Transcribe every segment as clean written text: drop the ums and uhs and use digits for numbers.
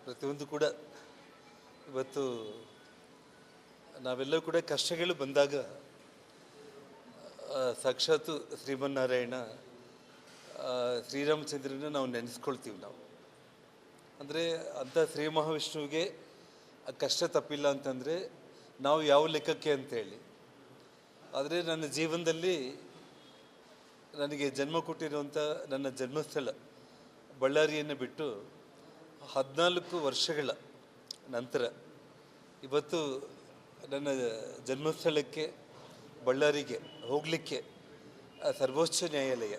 ಪ್ರತಿಯೊಂದು ಕೂಡ ಇವತ್ತು ನಾವೆಲ್ಲರೂ ಕೂಡ ಕಷ್ಟಗಳು ಬಂದಾಗ ಸಾಕ್ಷಾತ್ ಶ್ರೀಮನ್ನಾರಾಯಣ ಶ್ರೀರಾಮಚಂದ್ರನ ನಾವು ನೆನೆಸ್ಕೊಳ್ತೀವಿ. ನಾವು ಅಂದರೆ ಅಂಥ ಶ್ರೀ ಮಹಾವಿಷ್ಣುವಿಗೆ ಕಷ್ಟ ತಪ್ಪಿಲ್ಲ ಅಂತಂದರೆ ನಾವು ಯಾವ ಲೆಕ್ಕಕ್ಕೆ ಅಂತೇಳಿ. ಆದರೆ ನನ್ನ ಜೀವನದಲ್ಲಿ ನನಗೆ ಜನ್ಮ ಕೊಟ್ಟಿರುವಂಥ ನನ್ನ ಜನ್ಮಸ್ಥಳ ಬಳ್ಳಾರಿಯನ್ನು ಬಿಟ್ಟು 14 ವರ್ಷಗಳ ನಂತರ ಇವತ್ತು ನನ್ನ ಜನ್ಮಸ್ಥಳಕ್ಕೆ ಬಳ್ಳಾರಿಗೆ ಹೋಗಲಿಕ್ಕೆ ಸರ್ವೋಚ್ಚ ನ್ಯಾಯಾಲಯ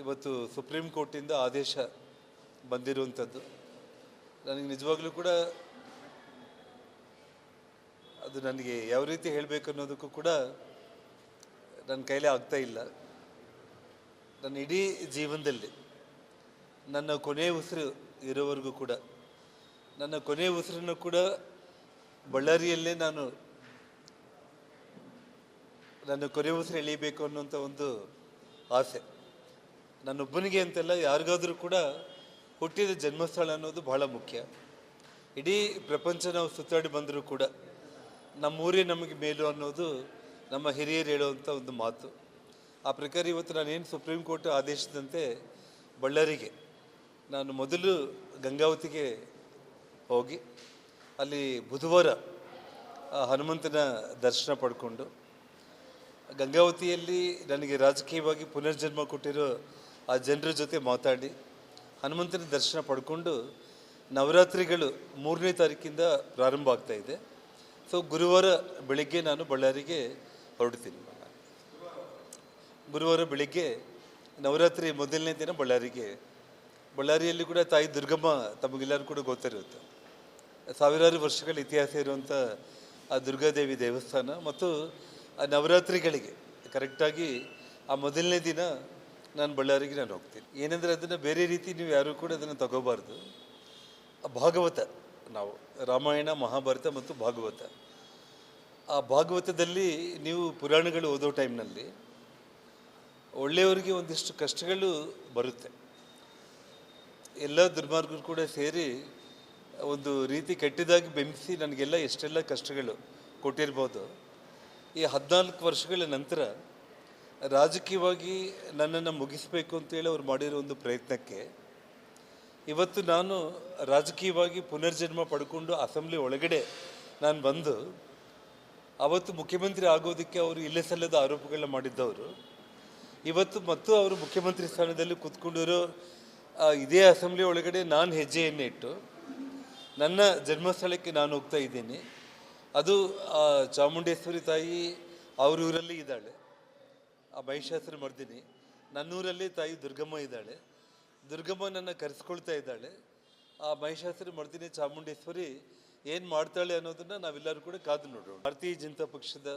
ಇವತ್ತು ಸುಪ್ರೀಂ ಕೋರ್ಟಿಂದ ಆದೇಶ ಬಂದಿರುವಂಥದ್ದು. ನನಗೆ ನಿಜವಾಗ್ಲೂ ಕೂಡ ಅದು ನನಗೆ ಯಾವ ರೀತಿ ಹೇಳಬೇಕು ಅನ್ನೋದಕ್ಕೂ ಕೂಡ ನನ್ನ ಕೈಲೇ ಆಗ್ತಾ ಇಲ್ಲ. ನನ್ನ ಇಡೀ ಜೀವನದಲ್ಲಿ ನನ್ನ ಕೊನೆಯ ಉಸಿರು ಇರೋವರೆಗೂ ಕೂಡ ನನ್ನ ಕೊನೆಯ ಉಸಿರನ್ನು ಕೂಡ ಬಳ್ಳಾರಿಯಲ್ಲೇ ನಾನು ನನ್ನ ಕೊನೆಯ ಉಸಿರು ಎಳೀಬೇಕು ಅನ್ನೋಂಥ ಒಂದು ಆಸೆ ನನ್ನೊಬ್ಬನಿಗೆ ಅಂತೆಲ್ಲ, ಯಾರಿಗಾದರೂ ಕೂಡ ಹುಟ್ಟಿದ ಜನ್ಮಸ್ಥಳ ಅನ್ನೋದು ಬಹಳ ಮುಖ್ಯ. ಇಡೀ ಪ್ರಪಂಚ ನಾವು ಸುತ್ತಾಡಿ ಬಂದರೂ ಕೂಡ ನಮ್ಮೂರೇ ನಮಗೆ ಮೇಲು ಅನ್ನೋದು ನಮ್ಮ ಹಿರಿಯರು ಹೇಳುವಂಥ ಒಂದು ಮಾತು. ಆ ಪ್ರಕಾರ ಇವತ್ತು ನಾನೇನು ಸುಪ್ರೀಂ ಕೋರ್ಟ್ ಆದೇಶದಂತೆ ಬಳ್ಳಾರಿಗೆ ನಾನು ಮೊದಲು ಗಂಗಾವತಿಗೆ ಹೋಗಿ ಅಲ್ಲಿ ಬುಧವಾರ ಹನುಮಂತನ ದರ್ಶನ ಪಡ್ಕೊಂಡು, ಗಂಗಾವತಿಯಲ್ಲಿ ನನಗೆ ರಾಜಕೀಯವಾಗಿ ಪುನರ್ಜನ್ಮ ಕೊಟ್ಟಿರೋ ಆ ಜನರ ಜೊತೆ ಮಾತಾಡಿ ಹನುಮಂತನ ದರ್ಶನ ಪಡ್ಕೊಂಡು, ನವರಾತ್ರಿಗಳು 3ನೇ ತಾರೀಕಿಂದ ಪ್ರಾರಂಭ ಆಗ್ತಾಯಿದೆ. ಸೊ ಗುರುವಾರ ಬೆಳಿಗ್ಗೆ ನಾನು ಬಳ್ಳಾರಿಗೆ ಹೊರಡ್ತೀನಿ. ಗುರುವಾರ ಬೆಳಿಗ್ಗೆ ನವರಾತ್ರಿ ಮೊದಲನೇ ದಿನ ಬಳ್ಳಾರಿಯಲ್ಲಿ ಕೂಡ ತಾಯಿ ದುರ್ಗಮ್ಮ ತಮಗೆಲ್ಲರೂ ಕೂಡ ಗೊತ್ತಿರುತ್ತೆ. ಸಾವಿರಾರು ವರ್ಷಗಳ ಇತಿಹಾಸ ಇರುವಂಥ ಆ ದುರ್ಗಾದೇವಿ ದೇವಸ್ಥಾನ ಮತ್ತು ಆ ನವರಾತ್ರಿಗಳಿಗೆ ಕರೆಕ್ಟಾಗಿ ಆ ಮೊದಲನೇ ದಿನ ನಾನು ಬಳ್ಳಾರಿಗೆ ಹೋಗ್ತೀನಿ. ಏನಂದರೆ ಅದನ್ನು ಬೇರೆ ರೀತಿ ನೀವು ಯಾರೂ ಕೂಡ ಅದನ್ನು ತಗೋಬಾರ್ದು. ಭಾಗವತ, ನಾವು ರಾಮಾಯಣ, ಮಹಾಭಾರತ ಮತ್ತು ಭಾಗವತ, ಆ ಭಾಗವತದಲ್ಲಿ ನೀವು ಪುರಾಣಗಳು ಓದೋ ಟೈಮ್ನಲ್ಲಿ ಒಳ್ಳೆಯವರಿಗೆ ಒಂದಿಷ್ಟು ಕಷ್ಟಗಳು ಬರುತ್ತೆ. ಎಲ್ಲ ದುರ್ಮಾರ್ಗರು ಕೂಡ ಸೇರಿ ಒಂದು ರೀತಿ ಕೆಟ್ಟದಾಗಿ ಬೆಂಬಿಸಿ ನನಗೆಲ್ಲ ಎಷ್ಟೆಲ್ಲ ಕಷ್ಟಗಳು ಕೊಟ್ಟಿರ್ಬೋದು. ಈ 14 ವರ್ಷಗಳ ನಂತರ ರಾಜಕೀಯವಾಗಿ ನನ್ನನ್ನು ಮುಗಿಸಬೇಕು ಅಂತೇಳಿ ಅವ್ರು ಮಾಡಿರೋ ಒಂದು ಪ್ರಯತ್ನಕ್ಕೆ ಇವತ್ತು ನಾನು ರಾಜಕೀಯವಾಗಿ ಪುನರ್ಜನ್ಮ ಪಡ್ಕೊಂಡು ಅಸೆಂಬ್ಲಿ ಒಳಗಡೆ ನಾನು ಬಂದು, ಅವತ್ತು ಮುಖ್ಯಮಂತ್ರಿ ಆಗೋದಕ್ಕೆ ಅವರು ಇಲ್ಲೇ ಸಲ್ಲದ ಆರೋಪಗಳನ್ನ ಮಾಡಿದ್ದವರು ಇವತ್ತು ಮತ್ತು ಅವರು ಮುಖ್ಯಮಂತ್ರಿ ಸ್ಥಾನದಲ್ಲಿ ಕೂತ್ಕೊಂಡಿರೋ ಇದೇ ಅಸೆಂಬ್ಲಿ ಒಳಗಡೆ ನಾನು ಹೆಜ್ಜೆಯನ್ನು ಇಟ್ಟು ನನ್ನ ಜನ್ಮಸ್ಥಳಕ್ಕೆ ನಾನು ಹೋಗ್ತಾ ಇದ್ದೀನಿ. ಅದು ಚಾಮುಂಡೇಶ್ವರಿ ತಾಯಿ ಅವ್ರ ಊರಲ್ಲಿ ಇದ್ದಾಳೆ, ಆ ಮಹಿಷಾಸುರ ಮರ್ದಿನಿ. ನನ್ನೂರಲ್ಲಿ ತಾಯಿ ದುರ್ಗಮ್ಮ ಇದ್ದಾಳೆ, ದುರ್ಗಮ್ಮ ನನ್ನ ಕರೆಸ್ಕೊಳ್ತಾ ಇದ್ದಾಳೆ. ಆ ಮಹಿಷಾಸುರ ಮರ್ದಿನಿ ಚಾಮುಂಡೇಶ್ವರಿ ಏನು ಮಾಡ್ತಾಳೆ ಅನ್ನೋದನ್ನು ನಾವೆಲ್ಲರೂ ಕೂಡ ಕಾದು ನೋಡೋಣ. ಭಾರತೀಯ ಜನತಾ ಪಕ್ಷದ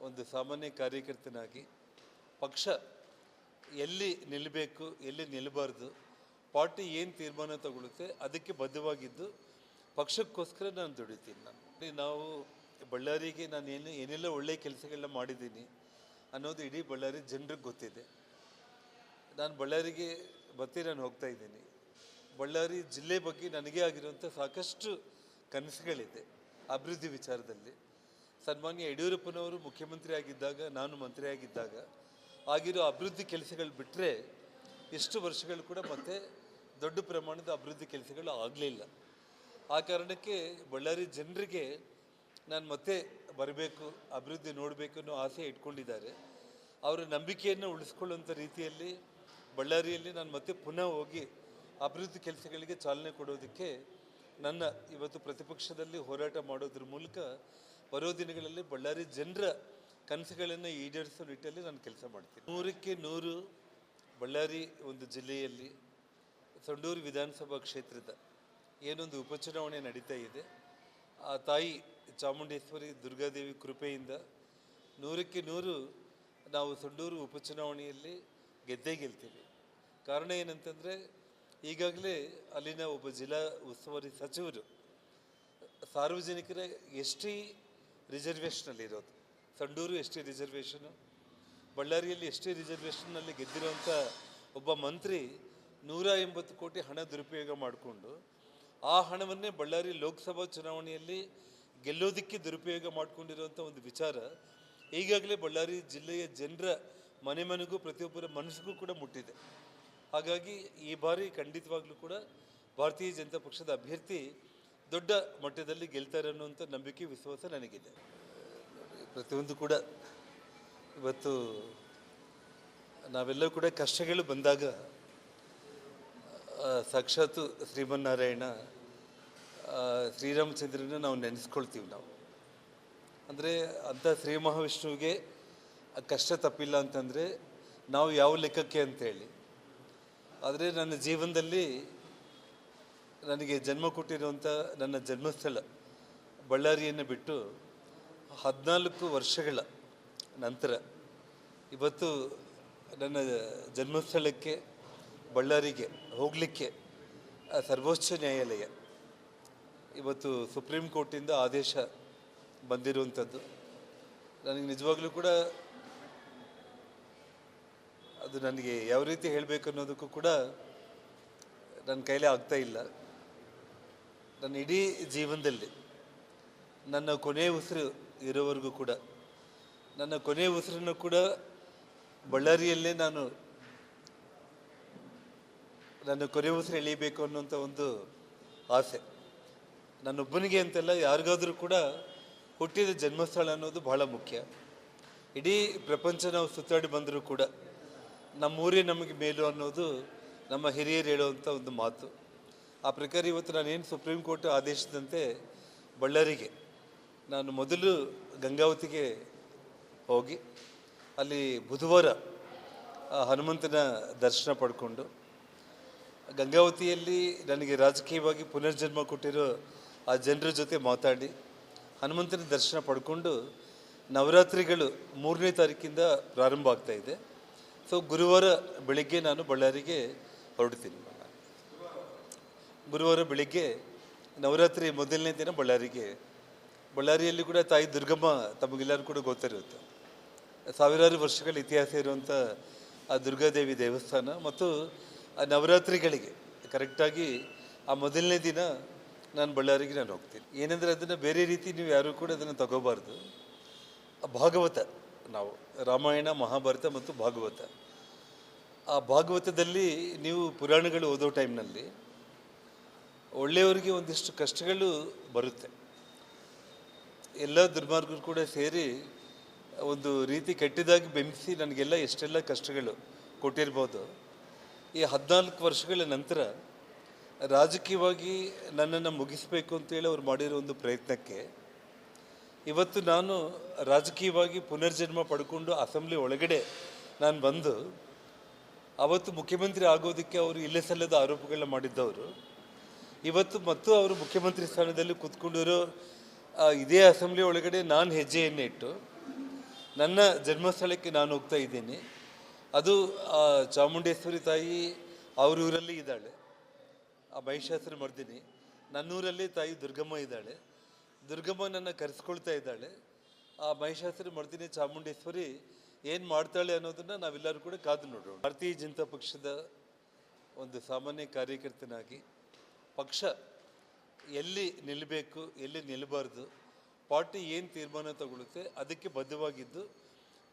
ಒಂದು ಸಾಮಾನ್ಯ ಕಾರ್ಯಕರ್ತನಾಗಿ ಪಕ್ಷ ಎಲ್ಲಿ ನಿಲ್ಲಬೇಕು, ಎಲ್ಲಿ ನಿಲ್ಲಬಾರ್ದು, ಪಾರ್ಟಿ ಏನು ತೀರ್ಮಾನ ತಗೊಳುತ್ತೆ ಅದಕ್ಕೆ ಬದ್ಧವಾಗಿದ್ದು ಪಕ್ಷಕ್ಕೋಸ್ಕರ ನಾನು ದುಡಿತೀನಿ. ನಾವು ಬಳ್ಳಾರಿಗೆ ನಾನು ಏನೆಲ್ಲ ಒಳ್ಳೆಯ ಕೆಲಸಗಳನ್ನ ಮಾಡಿದ್ದೀನಿ ಅನ್ನೋದು ಇಡೀ ಬಳ್ಳಾರಿ ಜನರಿಗೆ ಗೊತ್ತಿದೆ. ನಾನು ಬಳ್ಳಾರಿಗೆ ನಾನು ಹೋಗ್ತಾ ಇದ್ದೀನಿ. ಬಳ್ಳಾರಿ ಜಿಲ್ಲೆ ಬಗ್ಗೆ ನನಗೇ ಆಗಿರುವಂಥ ಸಾಕಷ್ಟು ಕನಸುಗಳಿದೆ ಅಭಿವೃದ್ಧಿ ವಿಚಾರದಲ್ಲಿ. ಸನ್ಮಾನ್ಯ ಯಡಿಯೂರಪ್ಪನವರು ಮುಖ್ಯಮಂತ್ರಿ ಆಗಿದ್ದಾಗ, ನಾನು ಮಂತ್ರಿ ಆಗಿದ್ದಾಗ ಆಗಿರೋ ಅಭಿವೃದ್ಧಿ ಕೆಲಸಗಳು ಬಿಟ್ಟರೆ ಎಷ್ಟು ವರ್ಷಗಳು ಕೂಡ ಮತ್ತೆ ದೊಡ್ಡ ಪ್ರಮಾಣದ ಅಭಿವೃದ್ಧಿ ಕೆಲಸಗಳು ಆಗಲಿಲ್ಲ. ಆ ಕಾರಣಕ್ಕೆ ಬಳ್ಳಾರಿ ಜನರಿಗೆ ನಾನು ಮತ್ತೆ ಬರಬೇಕು, ಅಭಿವೃದ್ಧಿ ನೋಡಬೇಕು ಅನ್ನೋ ಆಸೆ ಇಟ್ಕೊಂಡಿದ್ದಾರೆ. ಅವರ ನಂಬಿಕೆಯನ್ನು ಉಳಿಸ್ಕೊಳ್ಳುವಂಥ ರೀತಿಯಲ್ಲಿ ಬಳ್ಳಾರಿಯಲ್ಲಿ ನಾನು ಮತ್ತೆ ಪುನಃ ಹೋಗಿ ಅಭಿವೃದ್ಧಿ ಕೆಲಸಗಳಿಗೆ ಚಾಲನೆ ಕೊಡೋದಕ್ಕೆ ನನ್ನ ಇವತ್ತು ಪ್ರತಿಪಕ್ಷದಲ್ಲಿ ಹೋರಾಟ ಮಾಡೋದ್ರ ಮೂಲಕ ಬರೋ ದಿನಗಳಲ್ಲಿ ಬಳ್ಳಾರಿ ಜನರ ಕನಸುಗಳನ್ನು ಈಡೇರಿಸೋ ನಿಟ್ಟಲ್ಲಿ ನಾನು ಕೆಲಸ ಮಾಡ್ತೀನಿ. 100ಕ್ಕೆ 100 ಬಳ್ಳಾರಿ ಒಂದು ಜಿಲ್ಲೆಯಲ್ಲಿ ಸಂಡೂರು ವಿಧಾನಸಭಾ ಕ್ಷೇತ್ರದ ಏನೊಂದು ಉಪಚುನಾವಣೆ ನಡೀತಾ ಇದೆ, ಆ ತಾಯಿ ಚಾಮುಂಡೇಶ್ವರಿ ದುರ್ಗಾದೇವಿ ಕೃಪೆಯಿಂದ 100ಕ್ಕೆ 100 ನಾವು ಸಂಡೂರು ಉಪಚುನಾವಣೆಯಲ್ಲಿ ಗೆಲ್ತೀವಿ. ಕಾರಣ ಏನಂತಂದರೆ, ಈಗಾಗಲೇ ಅಲ್ಲಿನ ಒಬ್ಬ ಜಿಲ್ಲಾ ಉಸ್ತುವಾರಿ ಸಚಿವರು ಸಾರ್ವಜನಿಕರ ST ರಿಸರ್ವೇಷನಲ್ಲಿರೋದು, ಸಂಡೂರು ST ರಿಸರ್ವೇಷನು, ಬಳ್ಳಾರಿಯಲ್ಲಿ ST ರಿಸರ್ವೇಷನ್ನಲ್ಲಿ ಗೆದ್ದಿರುವಂಥ ಒಬ್ಬ ಮಂತ್ರಿ 180 ಕೋಟಿ ಹಣ ದುರುಪಯೋಗ ಮಾಡಿಕೊಂಡು ಆ ಹಣವನ್ನೇ ಬಳ್ಳಾರಿ ಲೋಕಸಭಾ ಚುನಾವಣೆಯಲ್ಲಿ ಗೆಲ್ಲೋದಕ್ಕೆ ದುರುಪಯೋಗ ಮಾಡಿಕೊಂಡಿರುವಂಥ ಒಂದು ವಿಚಾರ ಈಗಾಗಲೇ ಬಳ್ಳಾರಿ ಜಿಲ್ಲೆಯ ಜನರ ಮನೆ ಮನೆಗೂ ಪ್ರತಿಯೊಬ್ಬರ ಮನಸ್ಸಿಗೂ ಕೂಡ ಮುಟ್ಟಿದೆ. ಹಾಗಾಗಿ ಈ ಬಾರಿ ಖಂಡಿತವಾಗ್ಲೂ ಕೂಡ ಭಾರತೀಯ ಜನತಾ ಪಕ್ಷದ ಅಭ್ಯರ್ಥಿ ದೊಡ್ಡ ಮಟ್ಟದಲ್ಲಿ ಗೆಲ್ತಾರೆ ಅನ್ನುವಂಥ ನಂಬಿಕೆ ವಿಶ್ವಾಸ ನನಗಿದೆ. ಪ್ರತಿಯೊಂದು ಕೂಡ ಇವತ್ತು ನಾವೆಲ್ಲರೂ ಕೂಡ ಕಷ್ಟಗಳು ಬಂದಾಗ ಸಾಕ್ಷಾತ್ ಶ್ರೀಮನ್ನಾರಾಯಣ ಶ್ರೀರಾಮಚಂದ್ರನ ನಾವು ನೆನೆಸ್ಕೊಳ್ತೀವಿ. ನಾವು ಅಂದರೆ ಅಂಥ ಶ್ರೀ ಮಹಾವಿಷ್ಣುವಿಗೆ ಕಷ್ಟ ತಪ್ಪಿಲ್ಲ ಅಂತಂದರೆ ನಾವು ಯಾವ ಲೆಕ್ಕಕ್ಕೆ ಅಂತೇಳಿ. ಆದರೆ ನನ್ನ ಜೀವನದಲ್ಲಿ ನನಗೆ ಜನ್ಮ ಕೊಟ್ಟಿರುವಂಥ ನನ್ನ ಜನ್ಮಸ್ಥಳ ಬಳ್ಳಾರಿಯನ್ನು ಬಿಟ್ಟು 14 ವರ್ಷಗಳ ನಂತರ ಇವತ್ತು ನನ್ನ ಜನ್ಮಸ್ಥಳಕ್ಕೆ ಬಳ್ಳಾರಿಗೆ ಹೋಗಲಿಕ್ಕೆ ಸರ್ವೋಚ್ಚ ನ್ಯಾಯಾಲಯ ಇವತ್ತು ಸುಪ್ರೀಂ ಕೋರ್ಟಿಂದ ಆದೇಶ ಬಂದಿರುವಂಥದ್ದು. ನನಗೆ ನಿಜವಾಗ್ಲೂ ಕೂಡ ಅದು ನನಗೆ ಯಾವ ರೀತಿ ಹೇಳಬೇಕು ಅನ್ನೋದಕ್ಕೂ ಕೂಡ ನನ್ನ ಕೈಲೇ ಆಗ್ತಾ ಇಲ್ಲ. ನನ್ನ ಇಡೀ ಜೀವನದಲ್ಲಿ ನನ್ನ ಕೊನೆಯ ಉಸಿರು ಇರೋವರೆಗೂ ಕೂಡ ನನ್ನ ಕೊನೆಯ ಉಸಿರನ್ನು ಕೂಡ ಬಳ್ಳಾರಿಯಲ್ಲೇ ನಾನು ನನ್ನ ಕೊನೆಯ ಉಸಿರು ಎಳೀಬೇಕು ಅನ್ನೋಂಥ ಒಂದು ಆಸೆ ನನ್ನೊಬ್ಬನಿಗೆ ಅಂತೆಲ್ಲ, ಯಾರಿಗಾದರೂ ಕೂಡ ಹುಟ್ಟಿದ ಜನ್ಮಸ್ಥಳ ಅನ್ನೋದು ಬಹಳ ಮುಖ್ಯ. ಇಡೀ ಪ್ರಪಂಚ ನಾವು ಸುತ್ತಾಡಿ ಬಂದರೂ ಕೂಡ ನಮ್ಮೂರೇ ನಮಗೆ ಮೇಲು ಅನ್ನೋದು ನಮ್ಮ ಹಿರಿಯರು ಹೇಳುವಂಥ ಒಂದು ಮಾತು. ಆ ಪ್ರಕಾರ ಇವತ್ತು ನಾನೇನು ಸುಪ್ರೀಂ ಕೋರ್ಟ್ ಆದೇಶದಂತೆ ಬಳ್ಳಾರಿಗೆ ನಾನು ಮೊದಲು ಗಂಗಾವತಿಗೆ ಹೋಗಿ ಅಲ್ಲಿ ಬುಧವಾರ ಹನುಮಂತನ ದರ್ಶನ ಪಡ್ಕೊಂಡು, ಗಂಗಾವತಿಯಲ್ಲಿ ನನಗೆ ರಾಜಕೀಯವಾಗಿ ಪುನರ್ಜನ್ಮ ಕೊಟ್ಟಿರೋ ಆ ಜನರ ಜೊತೆ ಮಾತಾಡಿ ಹನುಮಂತನ ದರ್ಶನ ಪಡ್ಕೊಂಡು ನವರಾತ್ರಿಗಳು 3ನೇ ತಾರೀಕಿಂದ ಪ್ರಾರಂಭ ಆಗ್ತಾ ಇದೆ. ಸೊ ಗುರುವಾರ ಬೆಳಿಗ್ಗೆ ನಾನು ಬಳ್ಳಾರಿಗೆ ಹೊರಡ್ತೀನಿ. ಗುರುವಾರ ಬೆಳಿಗ್ಗೆ ನವರಾತ್ರಿ ಮೊದಲನೇ ದಿನ ಬಳ್ಳಾರಿಯಲ್ಲಿ ಕೂಡ ತಾಯಿ ದುರ್ಗಮ್ಮ ತಮಗೆಲ್ಲರೂ ಕೂಡ ಗೊತ್ತಿರುತ್ತೆ. ಸಾವಿರಾರು ವರ್ಷಗಳ ಇತಿಹಾಸ ಇರುವಂಥ ಆ ದುರ್ಗಾದೇವಿ ದೇವಸ್ಥಾನ ಮತ್ತು ಆ ನವರಾತ್ರಿಗಳಿಗೆ ಕರೆಕ್ಟಾಗಿ ಆ ಮೊದಲನೇ ದಿನ ನಾನು ಬಳ್ಳಾರಿಗೆ ನಾನು ಹೋಗ್ತೀನಿ. ಏನಂದರೆ ಅದನ್ನು ಬೇರೆ ರೀತಿ ನೀವು ಯಾರೂ ಕೂಡ ಅದನ್ನು ತಗೋಬಾರ್ದು. ಭಾಗವತ, ನಾವು ರಾಮಾಯಣ ಮಹಾಭಾರತ ಮತ್ತು ಭಾಗವತ, ಆ ಭಾಗವತದಲ್ಲಿ ನೀವು ಪುರಾಣಗಳು ಓದೋ ಟೈಮ್ನಲ್ಲಿ ಒಳ್ಳೆಯವರಿಗೆ ಒಂದಿಷ್ಟು ಕಷ್ಟಗಳು ಬರುತ್ತೆ. ಎಲ್ಲ ದುರ್ಮಾರ್ಗರು ಕೂಡ ಸೇರಿ ಒಂದು ರೀತಿ ಕೆಟ್ಟದಾಗಿ ಬೆಂಬಿಸಿ ನನಗೆಲ್ಲ ಎಷ್ಟೆಲ್ಲ ಕಷ್ಟಗಳು ಕೊಟ್ಟಿರ್ಬೋದು. ಈ 14 ವರ್ಷಗಳ ನಂತರ ರಾಜಕೀಯವಾಗಿ ನನ್ನನ್ನು ಮುಗಿಸಬೇಕು ಅಂತೇಳಿ ಅವ್ರು ಮಾಡಿರೋ ಒಂದು ಪ್ರಯತ್ನಕ್ಕೆ ಇವತ್ತು ನಾನು ರಾಜಕೀಯವಾಗಿ ಪುನರ್ಜನ್ಮ ಪಡ್ಕೊಂಡು ಅಸೆಂಬ್ಲಿ ಒಳಗಡೆ ನಾನು ಬಂದು, ಅವತ್ತು ಮುಖ್ಯಮಂತ್ರಿ ಆಗೋದಕ್ಕೆ ಅವರು ಇಲ್ಲೇ ಸಲ್ಲದ ಆರೋಪಗಳನ್ನ ಮಾಡಿದ್ದವರು ಇವತ್ತು ಮತ್ತು ಅವರು ಮುಖ್ಯಮಂತ್ರಿ ಸ್ಥಾನದಲ್ಲಿ ಕೂತ್ಕೊಂಡಿರೋ ಇದೇ ಅಸೆಂಬ್ಲಿ ಒಳಗಡೆ ನಾನು ಹೆಜ್ಜೆಯನ್ನು ಇಟ್ಟು ನನ್ನ ಜನ್ಮಸ್ಥಳಕ್ಕೆ ನಾನು ಹೋಗ್ತಾ ಇದ್ದೀನಿ. ಅದು ಚಾಮುಂಡೇಶ್ವರಿ ತಾಯಿ ಅವ್ರ ಊರಲ್ಲಿ ಇದ್ದಾಳೆ, ಆ ಮಹಿಷಾಸುರ ಮರ್ದಿನಿ. ನನ್ನೂರಲ್ಲಿ ತಾಯಿ ದುರ್ಗಮ್ಮ ಇದ್ದಾಳೆ, ದುರ್ಗಮ್ಮ ನನ್ನ ಕರೆಸ್ಕೊಳ್ತಾ ಇದ್ದಾಳೆ. ಆ ಮಹಿಷಾಸುರ ಮರ್ದಿನಿ ಚಾಮುಂಡೇಶ್ವರಿ ಏನು ಮಾಡ್ತಾಳೆ ಅನ್ನೋದನ್ನು ನಾವೆಲ್ಲರೂ ಕೂಡ ಕಾದು ನೋಡೋಣ. ಭಾರತೀಯ ಜನತಾ ಪಕ್ಷದ ಒಂದು ಸಾಮಾನ್ಯ ಕಾರ್ಯಕರ್ತನಾಗಿ ಪಕ್ಷ ಎಲ್ಲಿ ನಿಲ್ಲಬೇಕು ಎಲ್ಲಿ ನಿಲ್ಲಬಾರ್ದು, ಪಾರ್ಟಿ ಏನು ತೀರ್ಮಾನ ತಗೊಳುತ್ತೆ ಅದಕ್ಕೆ ಬದ್ಧವಾಗಿದ್ದು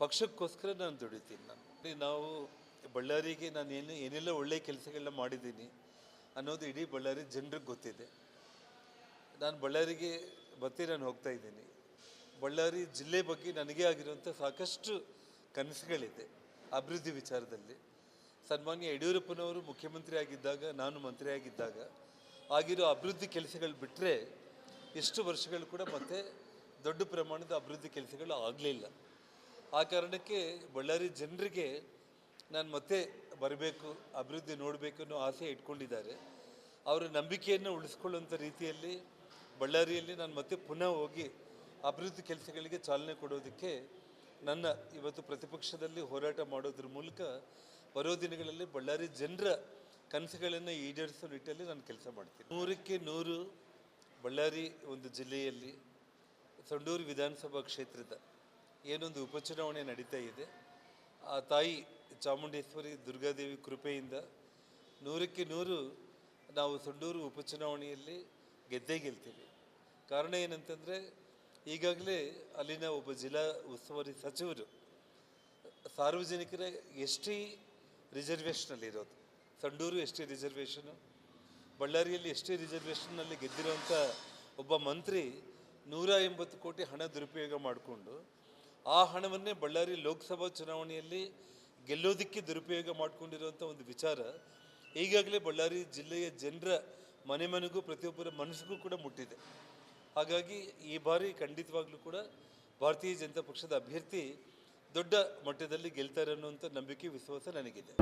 ಪಕ್ಷಕ್ಕೋಸ್ಕರ ನಾನು ದುಡಿತೀನಿ. ನಾವು ಬಳ್ಳಾರಿಗೆ ನಾನು ಏನೆಲ್ಲ ಒಳ್ಳೆಯ ಕೆಲಸಗಳನ್ನ ಮಾಡಿದ್ದೀನಿ ಅನ್ನೋದು ಇಡೀ ಬಳ್ಳಾರಿ ಜನರಿಗೆ ಗೊತ್ತಿದೆ. ನಾನು ಬಳ್ಳಾರಿಗೆ ನಾನು ಹೋಗ್ತಾ ಇದ್ದೀನಿ. ಬಳ್ಳಾರಿ ಜಿಲ್ಲೆ ಬಗ್ಗೆ ನನಗೇ ಆಗಿರುವಂಥ ಸಾಕಷ್ಟು ಕನಸುಗಳಿದೆ ಅಭಿವೃದ್ಧಿ ವಿಚಾರದಲ್ಲಿ. ಸನ್ಮಾನ್ಯ ಯಡಿಯೂರಪ್ಪನವರು ಮುಖ್ಯಮಂತ್ರಿ ಆಗಿದ್ದಾಗ, ನಾನು ಮಂತ್ರಿ ಆಗಿದ್ದಾಗ ಆಗಿರೋ ಅಭಿವೃದ್ಧಿ ಕೆಲಸಗಳು ಬಿಟ್ಟರೆ ಎಷ್ಟು ವರ್ಷಗಳು ಕೂಡ ಮತ್ತೆ ದೊಡ್ಡ ಪ್ರಮಾಣದ ಅಭಿವೃದ್ಧಿ ಕೆಲಸಗಳು ಆಗಲಿಲ್ಲ. ಆ ಕಾರಣಕ್ಕೆ ಬಳ್ಳಾರಿ ಜನರಿಗೆ ನಾನು ಮತ್ತೆ ಬರಬೇಕು, ಅಭಿವೃದ್ಧಿ ನೋಡಬೇಕು ಅನ್ನೋ ಆಸೆ ಇಟ್ಕೊಂಡಿದ್ದಾರೆ. ಅವರ ನಂಬಿಕೆಯನ್ನು ಉಳಿಸ್ಕೊಳ್ಳುವಂಥ ರೀತಿಯಲ್ಲಿ ಬಳ್ಳಾರಿಯಲ್ಲಿ ನಾನು ಮತ್ತೆ ಪುನಃ ಹೋಗಿ ಅಭಿವೃದ್ಧಿ ಕೆಲಸಗಳಿಗೆ ಚಾಲನೆ ಕೊಡೋದಕ್ಕೆ ನನ್ನ ಇವತ್ತು ಪ್ರತಿಪಕ್ಷದಲ್ಲಿ ಹೋರಾಟ ಮಾಡೋದ್ರ ಮೂಲಕ ಬರೋ ದಿನಗಳಲ್ಲಿ ಬಳ್ಳಾರಿ ಜನರ ಕನಸುಗಳನ್ನು ಈಡೇರಿಸೋ ನಿಟ್ಟಲ್ಲಿ ನಾನು ಕೆಲಸ ಮಾಡ್ತೀನಿ. 100ಕ್ಕೆ 100 ಬಳ್ಳಾರಿ ಒಂದು ಜಿಲ್ಲೆಯಲ್ಲಿ ಸಂಡೂರು ವಿಧಾನಸಭಾ ಕ್ಷೇತ್ರದ ಏನೊಂದು ಉಪಚುನಾವಣೆ ನಡೀತಾ ಇದೆ, ಆ ತಾಯಿ ಚಾಮುಂಡೇಶ್ವರಿ ದುರ್ಗಾದೇವಿ ಕೃಪೆಯಿಂದ 100ಕ್ಕೆ 100 ನಾವು ಸಂಡೂರು ಉಪಚುನಾವಣೆಯಲ್ಲಿ ಗೆದ್ದೇ ಗೆಲ್ತೀವಿ. ಕಾರಣ ಏನಂತಂದರೆ ಈಗಾಗಲೇ ಅಲ್ಲಿನ ಒಬ್ಬ ಜಿಲ್ಲಾ ಉಸ್ತುವಾರಿ ಸಚಿವರು ಸಾರ್ವಜನಿಕರ ಎಸ್ ಟಿ ರಿಸರ್ವೇಷನಲ್ಲಿರೋದು. ಸಂಡೂರು ಎಸ್ ಟಿ ರಿಸರ್ವೇಷನು, ಬಳ್ಳಾರಿಯಲ್ಲಿ ಎಸ್ ಟಿ ರಿಸರ್ವೇಷನ್ನಲ್ಲಿ ಗೆದ್ದಿರೋಂಥ ಒಬ್ಬ ಮಂತ್ರಿ 180 ಕೋಟಿ ಹಣ ದುರುಪಯೋಗ ಮಾಡಿಕೊಂಡು ಆ ಹಣವನ್ನೇ ಬಳ್ಳಾರಿ ಲೋಕಸಭಾ ಚುನಾವಣೆಯಲ್ಲಿ ಗೆಲ್ಲೋದಕ್ಕೆ ದುರುಪಯೋಗ ಮಾಡಿಕೊಂಡಿರುವಂಥ ಒಂದು ವಿಚಾರ ಈಗಾಗಲೇ ಬಳ್ಳಾರಿ ಜಿಲ್ಲೆಯ ಜನರ ಮನೆ ಮನೆಗೂ ಪ್ರತಿಯೊಬ್ಬರ ಮನಸ್ಸಿಗೂ ಕೂಡ ಮುಟ್ಟಿದೆ. ಹಾಗಾಗಿ ಈ ಬಾರಿ ಖಂಡಿತವಾಗ್ಲೂ ಕೂಡ ಭಾರತೀಯ ಜನತಾ ಪಕ್ಷದ ಅಭ್ಯರ್ಥಿ ದೊಡ್ಡ ಮಟ್ಟದಲ್ಲಿ ಗೆಲ್ತಾರೆ ಅನ್ನುವಂಥ ನಂಬಿಕೆ ವಿಶ್ವಾಸ ನನಗಿದೆ.